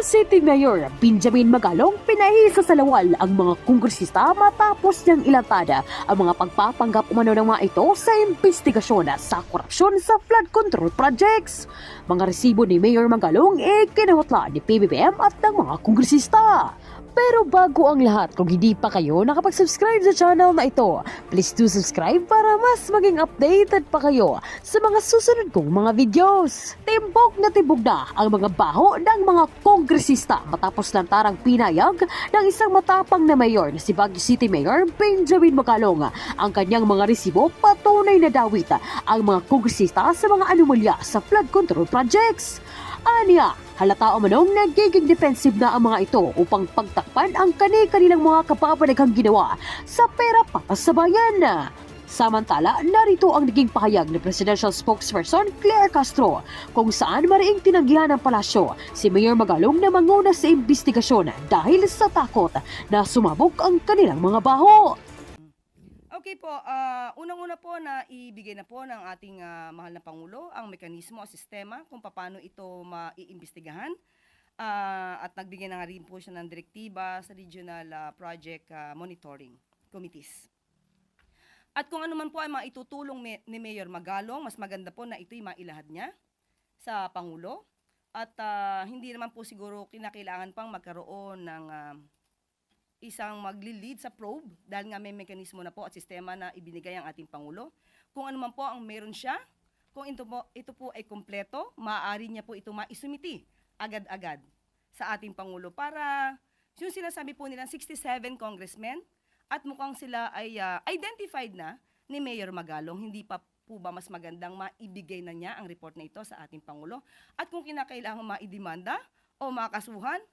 City Mayor Benjamin Magalong pinahisa sa lawal ang mga kongresista matapos niyang ilatad ang mga pagpapanggap umano ng mga ito sa investigasyon sa korupsyon sa flood control projects. Mga resibo ni Mayor Magalong kinahutla ni PBBM at ng mga kongresista. Pero bago ang lahat, kung hindi pa kayo nakapag-subscribe sa channel na ito, please do subscribe para mas maging updated pa kayo sa mga susunod kong mga videos. Timbog na ang mga baho ng mga kongresista matapos lantarang pinayag ng isang matapang na mayor na si Baguio City Mayor Benjamin Magalong. Ang kanyang mga resibo patunay na dawit ang mga kongresista sa mga anomalya sa flood control projects. Anya, halata o manong nagiging defensive na ang mga ito upang pagtakpan ang kani-kanilang mga kapapanaghang ginawa sa pera para sa bayan. Samantala, narito ang naging pahayag ni Presidential Spokesperson Claire Castro kung saan mariing tinanggihan ng palasyo si Mayor Magalong na manguna sa investigasyon dahil sa takot na sumabog ang kanilang mga baho. Okay po, unang-una po na ibigay na po ng ating mahal na Pangulo ang mekanismo o sistema kung paano ito maiimbestigahan at nagbigay na nga rin po siya ng direktiba sa regional project monitoring committees. At kung ano man po ay maitutulong ni Mayor Magalong, mas maganda po na ito'y mailahad niya sa Pangulo at hindi naman po siguro kinakailangan pang magkaroon ng isang magli-lead sa probe dahil nga may mekanismo na po at sistema na ibinigay ang ating Pangulo. Kung ano man po ang meron siya, kung ito po ay kompleto, maaari niya po ito maisumiti agad-agad sa ating Pangulo para yung sinasabi po nilang 67 congressmen at mukhang sila ay identified na ni Mayor Magalong. Hindi pa po ba mas magandang maibigay na niya ang report na ito sa ating Pangulo? At kung kinakailangan maidemanda o makasuhan,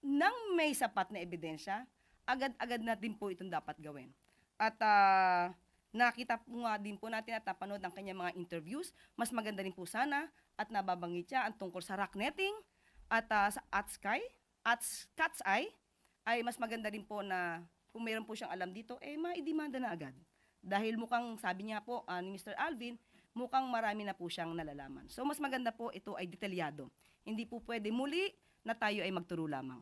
nang may sapat na ebidensya, agad-agad natin po itong dapat gawin. At nakita po nga din po natin at napanood ang kanyang mga interviews, mas maganda rin po sana at nababanggit siya ang tungkol sa rock netting at sa Cat's Eye, ay mas maganda rin po na kung mayroon po siyang alam dito, maidemanda na agad. Dahil mukhang, sabi niya po ni Mr. Alvin, mukhang marami na po siyang nalalaman. So mas maganda po ito ay detalyado. Hindi po pwede muli na tayo ay magturo lamang.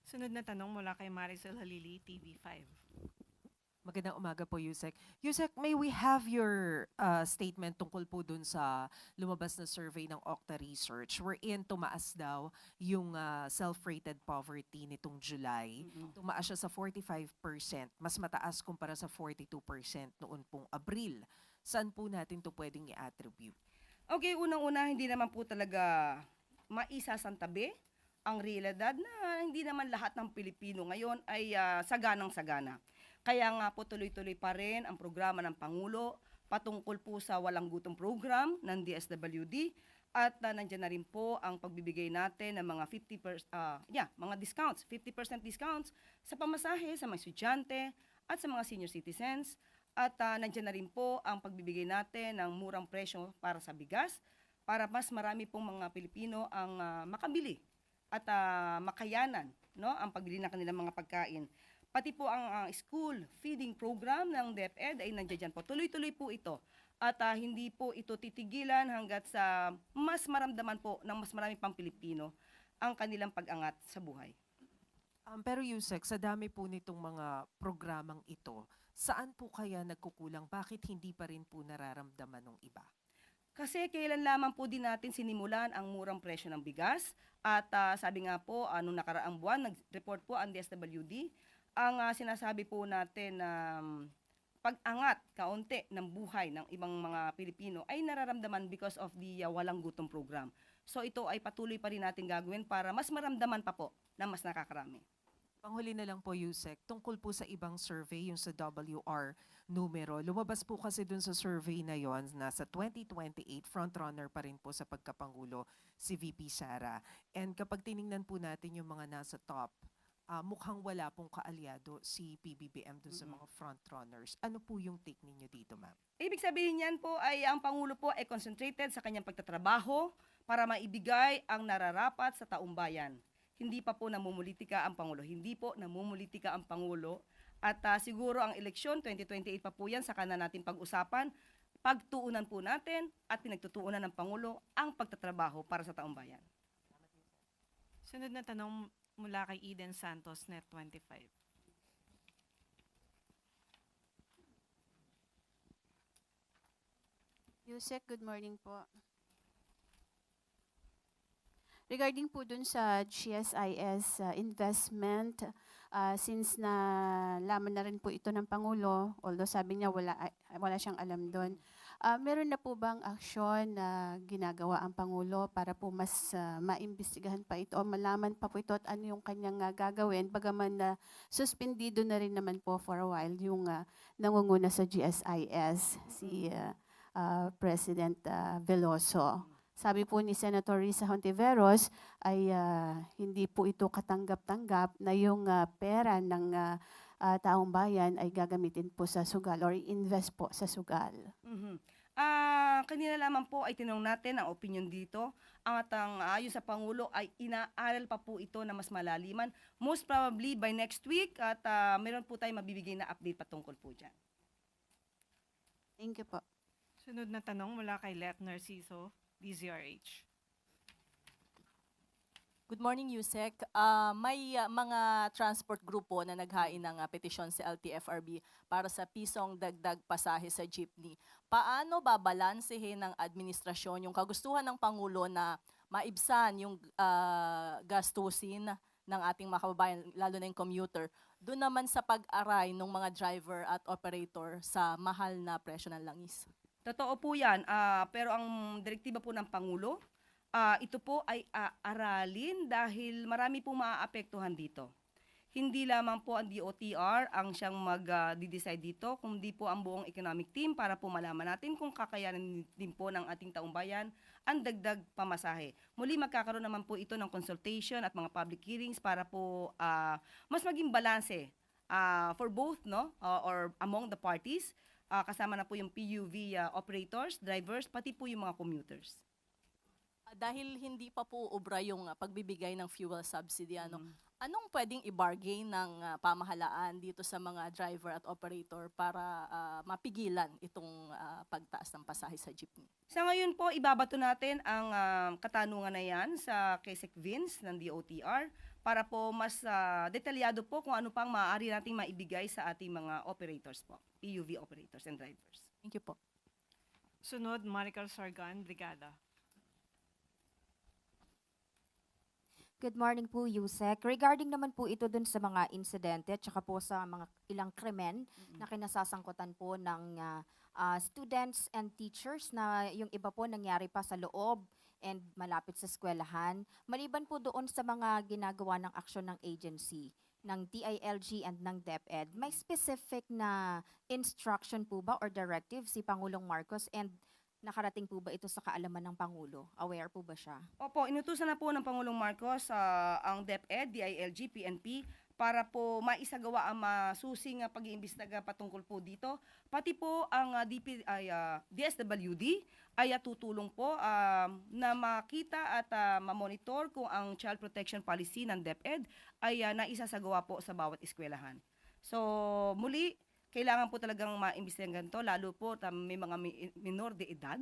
Sunod na tanong mula kay Maricel Halili, TV5. Magandang umaga po, Yusek. Yusek, may we have your statement tungkol po dun sa lumabas na survey ng Okta Research wherein tumaas daw yung self-rated poverty nitong July. Tumaas siya sa 45%, mas mataas kumpara sa 42% noon pong Abril. Saan po natin to pwedeng i-attribute? Okay, unang-una, hindi naman po talaga maisasantabi ang realidad na hindi naman lahat ng Pilipino ngayon ay saganang-sagana. Kaya nga po tuloy-tuloy pa rin ang programa ng Pangulo patungkol po sa walang gutom program ng DSWD at nandiyan na rin po ang pagbibigay natin ng mga 50% mga discounts, 50% discounts sa pamasahe sa mga estudyante at sa mga senior citizens at nandiyan na rin po ang pagbibigay natin ng murang presyo para sa bigas para mas marami pong mga Pilipino ang makabili at makayanan, no, ang pagbili ng kanilang mga pagkain. Pati po ang school feeding program ng DepEd ay nandiyan po. Tuloy-tuloy po ito. At hindi po ito titigilan hanggat sa mas maramdaman po ng mas marami pang Pilipino ang kanilang pag-angat sa buhay. Pero Yusek, sa dami po nitong mga programang ito, saan po kaya nagkukulang? Bakit hindi pa rin po nararamdaman ng iba? Kasi kailan lamang po din natin sinimulan ang murang presyo ng bigas at sabi nga po, nung nakaraang buwan, nag-report po ang DSWD, ang sinasabi po natin na pag-angat kaunti ng buhay ng ibang mga Pilipino ay nararamdaman because of the walang gutom program. So ito ay patuloy pa rin natin gagawin para mas maramdaman pa po na mas nakakarami. Panghuli na lang po, Yusek, tungkol po sa ibang survey, yung sa WR numero. Lumabas po kasi dun sa survey na yon na sa 2028, frontrunner pa rin po sa pagkapangulo si VP Sara. And kapag tiningnan po natin yung mga nasa top, mukhang wala pong kaalyado si PBBM dun sa mga frontrunners. Ano po yung take ninyo dito, ma'am? Ibig sabihin yan po ay ang Pangulo po ay concentrated sa kanyang pagtatrabaho para maibigay ang nararapat sa taong bayan. Hindi pa po namumulitika ang Pangulo. Hindi po namumulitika ang Pangulo. At siguro ang eleksyon, 2028 pa po yan, saka na natin pag-usapan. Pagtuunan po natin at pinagtutuunan ng Pangulo ang pagtatrabaho para sa taong bayan. Sunod na tanong mula kay Eden Santos, Net 25. Yusek, good morning po. Regarding po dun sa GSIS investment, since na laman na rin po ito ng Pangulo, although sabi niya wala siyang alam doon, meron na po bang aksyon na ginagawa ang Pangulo para po mas maimbestigahan pa ito o malaman pa po ito at ano yung kanyang gagawin, bagaman na suspendido na rin naman po for a while yung nangunguna sa GSIS, si President Veloso. Sabi po ni Senator Risa Hontiveros ay hindi po ito katanggap-tanggap na yung pera ng taong bayan ay gagamitin po sa sugal or invest po sa sugal. Mhm. Kanina lamang po ay tinanong natin ang opinion dito. At ang ayon sa Pangulo ay inaaral pa po ito na mas malaliman. Most probably by next week at meron po tayong mabibigay na update patungkol po dyan. Thank you po. Sunod na tanong mula kay Let Narciso, DZRH. Good morning, Yusek. May mga transport grupo na naghain ng petisyon sa LTFRB para sa pisong dagdag pasahe sa jeepney. Paano babalansehin ng administrasyon yung kagustuhan ng Pangulo na maibsan yung gastusin ng ating mga kababayan, lalo na yung commuter, doon naman sa pag-aray ng mga driver at operator sa mahal na presyo ng langis? Totoo po yan, pero ang direktiba po ng Pangulo, ito po ay aralin dahil marami pong maaapektuhan dito. Hindi lamang po ang DOTR ang siyang mag-decide dito, kundi po ang buong economic team para po malaman natin kung kakayanin din po ng ating taong bayan ang dagdag pamasahe. Muli magkakaroon naman po ito ng consultation at mga public hearings para po mas maging balanse for both or among the parties. Kasama na po yung PUV operators, drivers, pati po yung mga commuters. Dahil hindi pa po ubra yung pagbibigay ng fuel subsidy, anong pwedeng i-bargain ng pamahalaan dito sa mga driver at operator para mapigilan itong pagtaas ng pasahe sa jeepney? Sa ngayon po, ibabato natin ang katanungan na yan sa KSEC Vince ng DOTR para po mas detalyado po kung ano pang maaari nating maibigay sa ating mga operators po, PUV operators and drivers. Thank you po. Sunod, Maricar Sargan, Brigada. Good morning po, Yusek. Regarding naman po ito dun sa mga insidente at saka po sa mga ilang krimen na kinasasangkutan po ng students and teachers na yung iba po nangyari pa sa loob and malapit sa eskwelahan. Maliban po doon sa mga ginagawa ng aksyon ng agency, ng DILG and ng DepEd, may specific na instruction po ba or directive si Pangulong Marcos and nakarating po ba ito sa kaalaman ng Pangulo? Aware po ba siya? Opo, inutusan na po ng Pangulong Marcos ang DepEd, DILG, PNP para po maisagawa ang masusing pag-iimbestiga patungkol po dito. Pati po ang DSWD ay tutulong po na makita at mamonitor kung ang child protection policy ng DepEd ay naisasagawa po sa bawat eskwelahan. So muli, kailangan po talagang maimbestigahan ganito, lalo po may mga minor de edad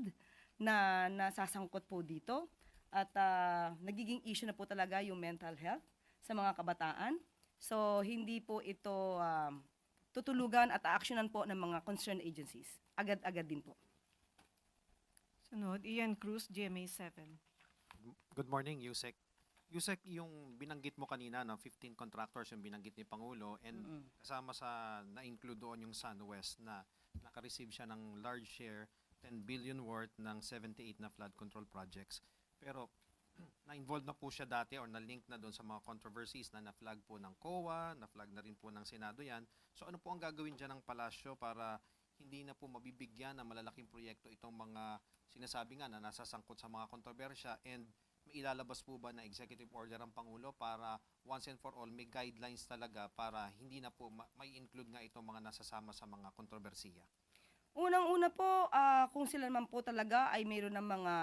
na nasasangkot po dito at nagiging issue na po talaga yung mental health sa mga kabataan. So hindi po ito tutulugan at aaksyonan po ng mga concerned agencies. Agad-agad din po. Sunod, Ian Cruz, GMA 7. Good morning, Yusek. Yusek, yung binanggit mo kanina, 15 contractors yung binanggit ni Pangulo and kasama sa na-include doon yung SunWest na naka-receive siya ng large share, 10 billion worth ng 78 na flood control projects. Pero na-involved na po siya dati or na-link na doon sa mga controversies na na-flag po ng COA, na-flag na rin po ng Senado yan. So ano po ang gagawin dyan ng palasyo para hindi na po mabibigyan ng malalaking proyekto itong mga sinasabi nga na nasasangkot sa mga kontrobersya and may ilalabas po ba na executive order ang Pangulo para once and for all may guidelines talaga para hindi na po may include nga itong mga nasasama sa mga kontrobersiya? Unang-una po, kung sila naman po talaga ay mayroon ng mga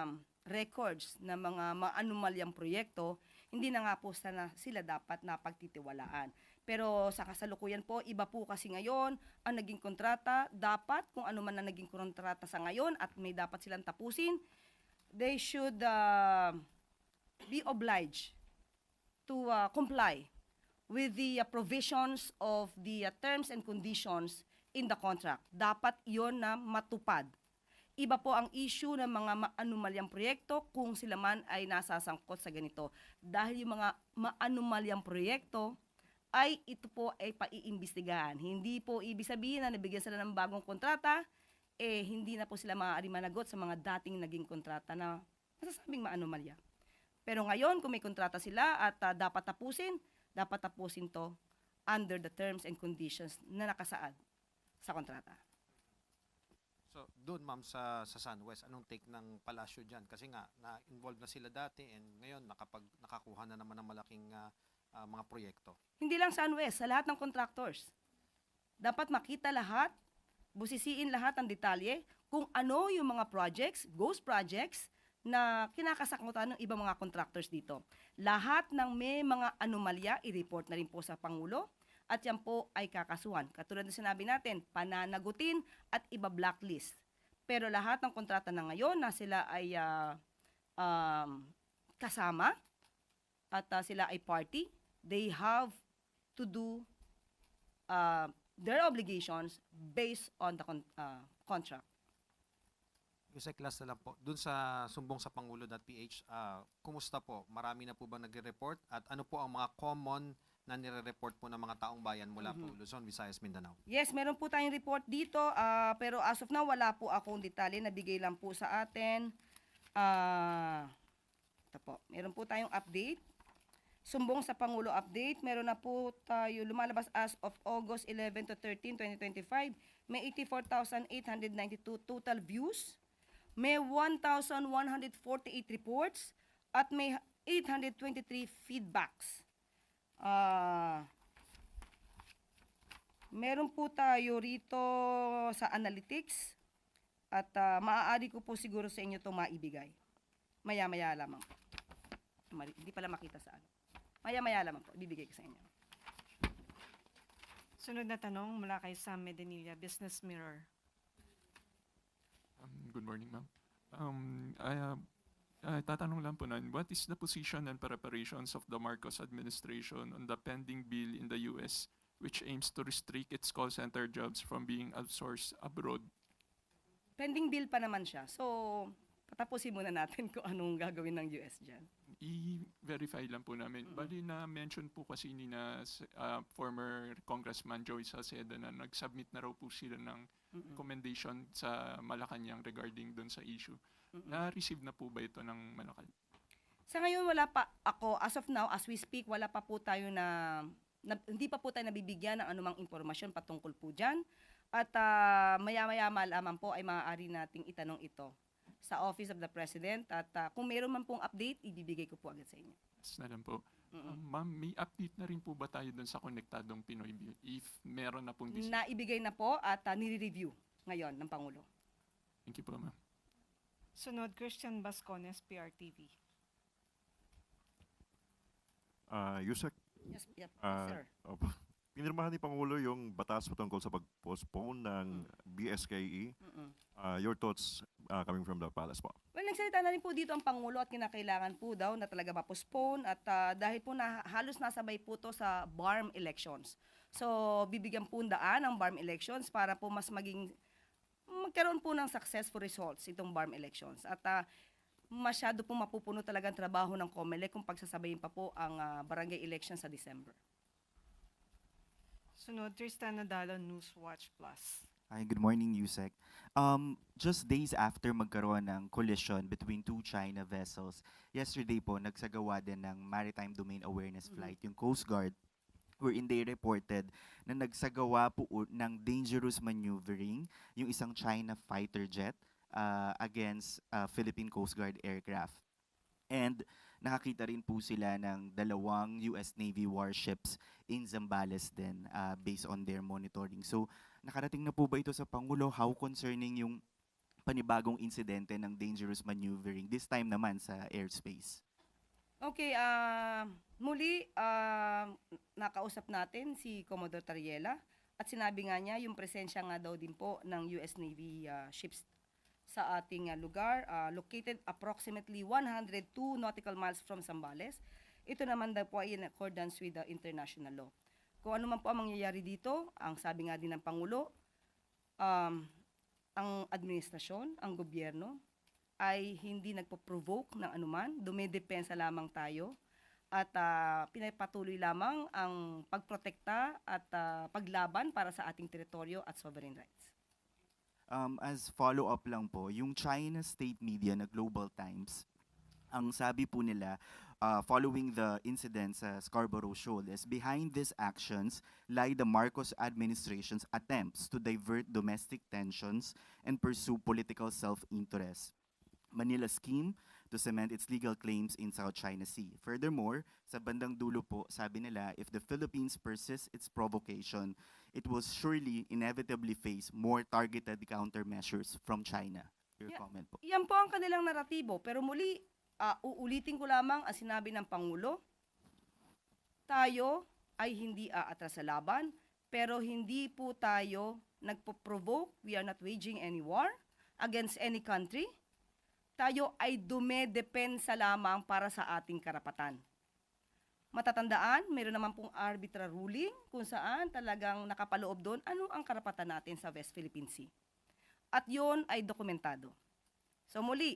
records na mga maanumalyang proyekto, hindi na nga po sila dapat na pagtitiwalaan. Pero sa kasalukuyan po, iba po kasi ngayon ang naging kontrata. Dapat kung ano man na naging kontrata sa ngayon at may dapat silang tapusin, they should be obliged to comply with the provisions of the terms and conditions in the contract. Dapat iyon na matupad. Iba po ang issue ng mga maanumalyang proyekto kung sila man ay nasasangkot sa ganito. Dahil yung mga maanumalyang proyekto ay ito po ay paiimbestigahan. Hindi po ibig sabihin na nabigyan sila ng bagong kontrata, hindi na po sila maaari managot sa mga dating naging kontrata na masasabing maanumalya. Pero ngayon, kung may kontrata sila at dapat tapusin to under the terms and conditions na nakasaad sa kontrata. So, doon ma'am sa SunWest, anong take ng palasyo dyan? Kasi nga, na-involved na sila dati and ngayon nakakuha na naman ng malaking mga proyekto. Hindi lang sa SunWest, sa lahat ng contractors. Dapat makita lahat, busisiin lahat ang detalye kung ano yung mga projects, ghost projects, na kinakasakutan ng ibang mga contractors dito. Lahat ng may mga anomalya, i-report na rin po sa Pangulo at yan po ay kakasuhan. Katulad na sinabi natin, pananagutin at iba-blacklist. Pero lahat ng kontrata na ngayon na sila ay kasama at sila ay party, they have to do their obligations based on the contract. Yusek, last na lang po. Doon sa sumbongsapangulo.ph, kumusta po? Marami na po ba nagre-report? At ano po ang mga common na nire-report po ng mga taong bayan mula po Luzon, Visayas, Mindanao? Yes, meron po tayong report dito, pero as of now, wala po akong detalye. Nabigay lang po sa atin. Ito po, meron po tayong update. Sumbong sa Pangulo update, meron na po tayo lumalabas as of August 11 to 13, 2025. May 84,892 total views. May 1,148 reports at may 823 feedbacks. Meron po tayo rito sa analytics at maaari ko po siguro sa inyo ito maibigay. Maya-maya lamang po. Hindi pala makita sa ano. Maya-maya lamang po, bibigay ko sa inyo. Sunod na tanong mula kay Sam Medenilla, Business Mirror. Good morning, ma'am. Tatanong lang po namin, what is the position and preparations of the Marcos administration on the pending bill in the US which aims to restrict its call center jobs from being outsourced abroad? Pending bill pa naman siya. So, patapusin muna natin kung anong gagawin ng US dyan. I-verify lang po namin. Bali na-mention po kasi ni na former Congressman Joey Salceda na nag-submit na raw po sila ng recommendation sa Malacanang regarding doon sa issue. Na-receive na po ba ito ng Malacanang? Sa ngayon, wala pa ako. As of now, as we speak, wala pa po tayo hindi pa po tayo nabibigyan ng anumang impormasyon patungkol po dyan. At maya-maya malaman po ay maaari nating itanong ito sa Office of the President at kung mayroon man pong update, ibibigay ko po agad sa inyo. Yes na lang po. Ma'am, may update na rin po ba tayo doon sa Konektadong Pinoy Bill? If meron na pong decision. Naibigay na po at nire-review ngayon ng Pangulo. Thank you po, ma'am. Sunod, Christian Bascones, PRTV. Yusek, Yes, yep, sir. pinirmahan ni Pangulo yung batas patungkol sa pag-postpone ng BSKE. Your thoughts coming from the palace po? Well, nagsalita na rin po dito ang Pangulo at kinakailangan po daw na talaga ma-postpone at dahil po halos nasabay po to sa BARM elections. So, bibigyan po daan ang BARM elections para po magkaroon po ng successful results itong BARM elections. At masyado po mapupuno talaga ang trabaho ng COMELEC kung pagsasabayin pa po ang barangay election sa December. Sunod, Tristan Nadalo, Newswatch Plus. Hi, good morning, Yusek. Just days after magkaroon ng collision between two China vessels, yesterday po, nagsagawa din ng Maritime Domain Awareness Flight, yung Coast Guard, wherein they reported na nagsagawa po ng dangerous maneuvering yung isang China fighter jet against Philippine Coast Guard aircraft. And nakakita rin po sila ng dalawang US Navy warships in Zambales din based on their monitoring. So, nakarating na po ba ito sa Pangulo? How concerning yung panibagong insidente ng dangerous maneuvering, this time naman sa airspace? Okay, muli nakausap natin si Commodore Tariela at sinabi nga niya yung presensya nga daw din po ng US Navy ships sa ating lugar, located approximately 102 nautical miles from Zambales. ito naman daw po ay in accordance with the international law. Kung ano man po ang mangyayari dito, ang sabi nga din ng Pangulo, ang administrasyon, ang gobyerno, ay hindi nagpo-provoke ng anuman, dumidepensa lamang tayo at pinapatuloy lamang ang pagprotekta at paglaban para sa ating teritoryo at sovereign rights. As follow-up lang po, yung China state media na Global Times, ang sabi po nila, following the incident sa Scarborough Shoal, is behind these actions lie the Marcos administration's attempts to divert domestic tensions and pursue political self-interest. Manila's scheme to cement its legal claims in South China Sea. Furthermore, sa bandang dulo po, sabi nila, if the Philippines persists its provocation, it will surely inevitably face more targeted countermeasures from China. Your Yeah. comment po. Yan po ang kanilang naratibo. Pero muli, uulitin ko lamang ang sinabi ng Pangulo. Tayo ay hindi aatras sa laban, pero hindi po tayo nagpo-provoke. We are not waging any war against any country. Tayo ay dumedepensa lamang para sa ating karapatan. Matatandaan, meron naman pong arbitral ruling kung saan talagang nakapaloob doon ano ang karapatan natin sa West Philippine Sea. At yon ay dokumentado. So muli,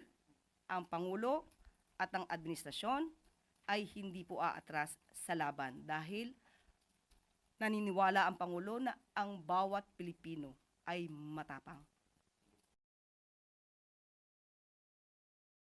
ang Pangulo at ang administrasyon ay hindi po aatras sa laban dahil naniniwala ang Pangulo na ang bawat Pilipino ay matapang.